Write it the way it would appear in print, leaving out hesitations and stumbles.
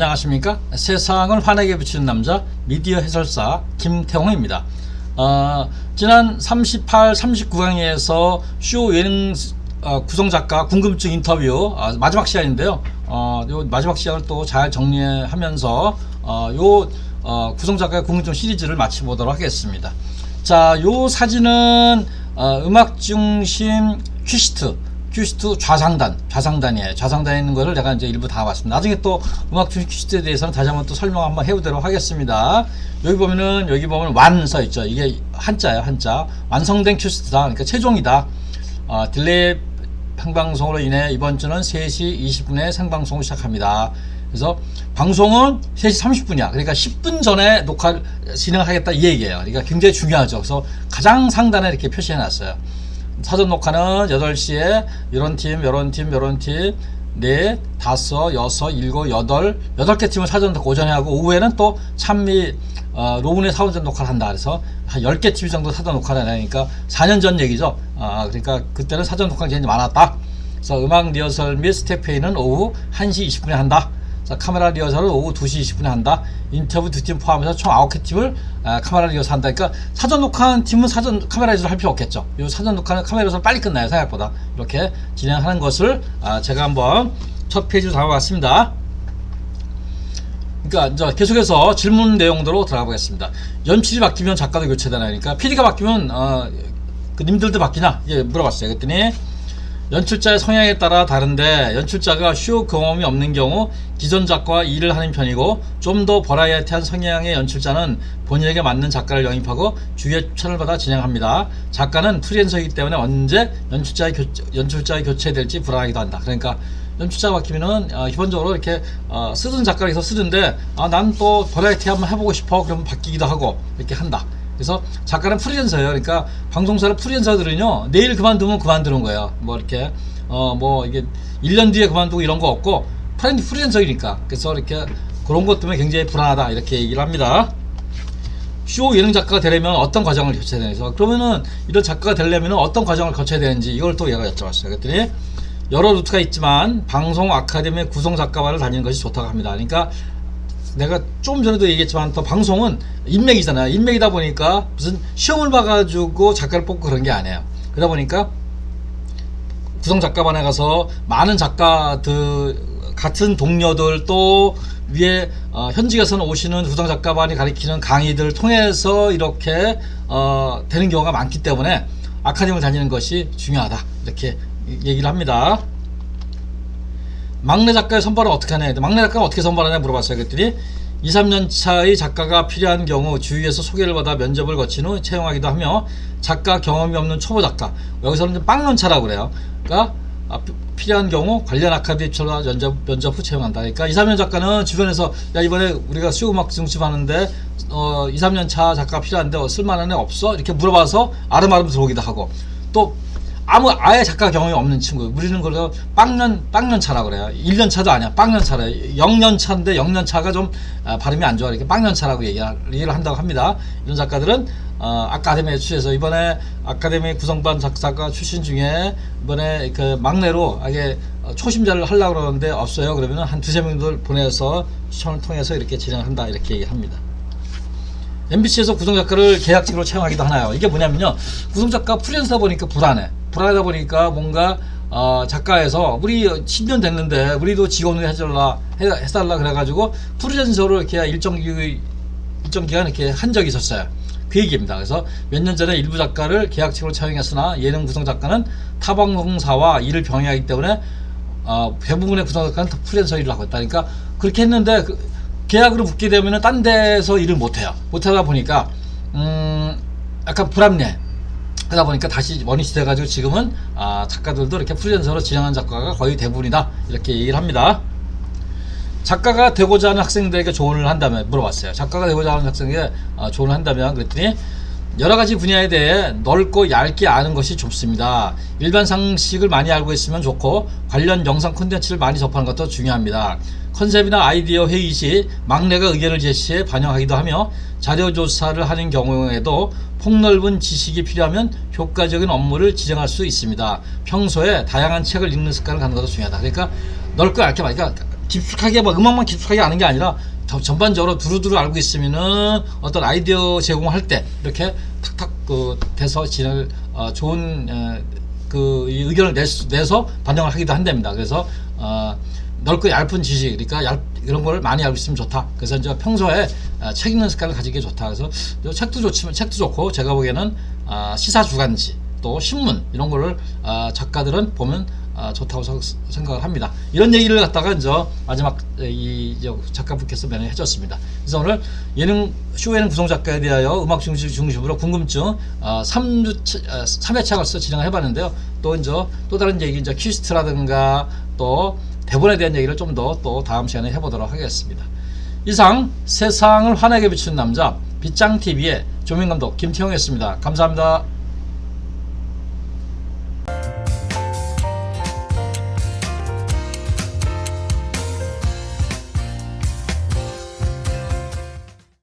안녕하십니까? 세상을 환하게 비추는 남자 미디어 해설사 김태홍입니다. 지난 38, 39강에서 쇼 예능 구성작가 궁금증 인터뷰 마지막 시간인데요. 요 마지막 시간을 또 잘 정리하면서 구성작가의 궁금증 시리즈를 마치보도록 하겠습니다. 자, 요 사진은 음악 중심 큐시트 좌상단이에요. 좌상단에 있는 거를 제가 이제 일부 다 봤습니다. 나중에 또 음악 중심 큐시트에 대해서는 다시 한번 또 설명 한번 해보도록 하겠습니다. 여기 보면 완 써 있죠. 이게 한자예요, 한자. 완성된 큐시트다. 그러니까 최종이다. 딜레이 생방송으로 인해 이번 주는 3시 20분에 생방송을 시작합니다. 그래서 방송은 3시 30분이야. 그러니까 10분 전에 녹화를 진행하겠다 이 얘기예요. 그러니까 굉장히 중요하죠. 그래서 가장 상단에 이렇게 표시해 놨어요. 사전 녹화는 8시에 이런 팀, 4, 5, 7, 8개 팀을 사전 녹화 오전에 하고 오후에는 또 찬미 로운의 사전 녹화를 한다. 그래서 한 10개 팀 정도 사전 녹화를 하니까 4년 전 얘기죠. 그러니까 그때는 사전 녹화가 굉장히 많았다. 그래서 음악 리허설 및 스텝 회의는 오후 1시 20분에 한다. 카메라 리허설은 오후 2시 20분에 한다. 인터뷰 2팀 포함해서 총 9개 팀을 카메라 리허설 한다. 그러니까 사전 녹화한 팀은 사전 카메라 리허설 할 필요 없겠죠. 이 사전 녹화는 카메라 리허설 빨리 끝나요, 생각보다. 이렇게 진행하는 것을 제가 한번 첫 페이지로 담아봤습니다. 그러니까 이제 계속해서 질문 내용으로 들어가 보겠습니다. 연출이 바뀌면 작가도 교체되나요? 그러니까 PD가 바뀌면 님들도 바뀌냐? 예, 물어봤어요. 그랬더니 연출자의 성향에 따라 다른데 연출자가 쇼 경험이 없는 경우 기존 작가와 일을 하는 편이고 좀 더 버라이어티한 성향의 연출자는 본인에게 맞는 작가를 영입하고 주위의 추천을 받아 진행합니다. 작가는 프리랜서이기 때문에 언제 연출자의 교체될지 불안하기도 한다. 그러니까 연출자가 바뀌면은 기본적으로 이렇게 쓰던 작가를 계속 쓰는데 난 또 버라이어티 한번 해보고 싶어. 그러면 바뀌기도 하고 이렇게 한다. 그래서 작가는 프리랜서예요. 그러니까 방송사는 프리랜서들은요 내일 그만두면 그만두는 거예요. 뭐 이렇게 이게 1년 뒤에 그만두고 이런 거 없고 프리랜서이니까. 그래서 이렇게 그런 것 때문에 굉장히 불안하다 이렇게 얘기를 합니다. 쇼 예능 작가가 되려면 어떤 과정을 거쳐야 되는지, 그러면은 이런 작가가 되려면 어떤 과정을 거쳐야 되는지 이걸 또 얘가 여쭤봤어요. 그랬더니 여러 루트가 있지만 방송 아카데미 구성 작가반을 다니는 것이 좋다고 합니다. 그러니까 내가 좀 전에도 얘기했지만 또 방송은 인맥이잖아요. 인맥이다 보니까 무슨 시험을 봐가지고 작가를 뽑고 그런 게 아니에요. 그러다 보니까 구성 작가반에 가서 많은 작가들 같은 동료들 또 위에 현직에서는 오시는 구성 작가반이 가리키는 강의들을 통해서 이렇게 되는 경우가 많기 때문에 아카데미를 다니는 것이 중요하다 이렇게 얘기를 합니다. 막내 작가의 선발은 어떻게 하냐? 막내 작가가 어떻게 선발하냐 물어봤어요. 그랬더니 2, 3년 차의 작가가 필요한 경우 주위에서 소개를 받아 면접을 거친 후 채용하기도 하며 작가 경험이 없는 초보 작가, 여기서는 빵년차라고 그래요. 그러니까 필요한 경우 관련 아카데미 입찰과 면접 후 채용한다. 그러니까 2, 3년 작가는 주변에서 야 이번에 우리가 수요 음악 중심 하는데 2, 3년 차 작가 필요한데 쓸만한 애 없어? 이렇게 물어봐서 아름아름 들어오기도 하고, 또 아예 작가 경험이 없는 친구, 우리는 그래서 빵년 차라고 그래요. 1년 차도 아니야, 빵년 차래. 0년 차인데 0년 차가 좀 발음이 안 좋아. 이렇게 빵년 차라고 얘기를 한다고 합니다. 이런 작가들은 아카데미에 출시해서 이번에 아카데미 구성반 작가 출신 중에 이번에 그 막내로 아예 초심자를 하려고 그러는데 없어요. 그러면 한 2, 3명들 보내서 추천을 통해서 이렇게 진행한다 이렇게 얘기합니다. MBC에서 구성작가를 계약직으로 채용하기도 하나요? 이게 뭐냐면요, 구성작가 프리랜서다 보니까 불안하다 보니까 뭔가 작가에서 우리 10년 됐는데 우리도 직원을 해달라 그래가지고 프리랜서로 이렇게 일정 기간 이렇게 한 적이 있었어요. 그 얘기입니다. 그래서 몇 년 전에 일부 작가를 계약직으로 채용했으나 예능 구성작가는 타 방송사와 일을 병행하기 때문에 대부분의 구성작가는 프리랜서 일을 하고 있다. 그러니까 그렇게 했는데 계약으로 붙게 되면은 딴 데서 일을 못해요. 못하다 보니까 약간 불합리해. 그러다 보니까 다시 원위치 돼가지고 지금은 작가들도 이렇게 프리랜서로 진행하는 작가가 거의 대부분이다 이렇게 얘기를 합니다. 작가가 되고자 하는 학생들에게 조언을 한다면 물어봤어요. 작가가 되고자 하는 학생에게 조언을 한다면 그랬더니 여러가지 분야에 대해 넓고 얇게 아는 것이 좋습니다. 일반 상식을 많이 알고 있으면 좋고 관련 영상 콘텐츠를 많이 접하는 것도 중요합니다. 컨셉이나 아이디어 회의 시 막내가 의견을 제시해 반영하기도 하며 자료조사를 하는 경우에도 폭넓은 지식이 필요하면 효과적인 업무를 진행할 수 있습니다. 평소에 다양한 책을 읽는 습관을 갖는 것도 중요하다. 그러니까 넓고 얇게, 그러니까 깊숙하게 막 음악만 깊숙하게 아는 게 아니라 전반적으로 두루두루 알고 있으면은 어떤 아이디어 제공할 때 이렇게 탁탁 돼서 진행을 좋은 이 의견을 내서 반영을 하기도 한답니다. 그래서 넓고 얇은 지식, 그러니까 이런 걸 많이 알고 있으면 좋다. 그래서 이제 평소에 책 읽는 습관을 가지기 좋다. 그래서 책도 좋고, 제가 보기에는 시사 주간지 또 신문 이런 거를 작가들은 보면 좋다고 생각을 합니다. 이런 얘기를 갖다가 이제 마지막 이 작가분께서 면회 해줬습니다. 그래서 오늘 쇼 예능 구성 작가에 대하여 음악 중심으로 궁금증 3회차 걸쳐 진행을 해봤는데요. 또 다른 얘기, 이제 퀴즈트라든가 또 대본에 대한 얘기를 좀 더 또 다음 시간에 해보도록 하겠습니다. 이상 세상을 환하게 비추는 남자 빗장TV의 조민감독 김태형이었습니다. 감사합니다.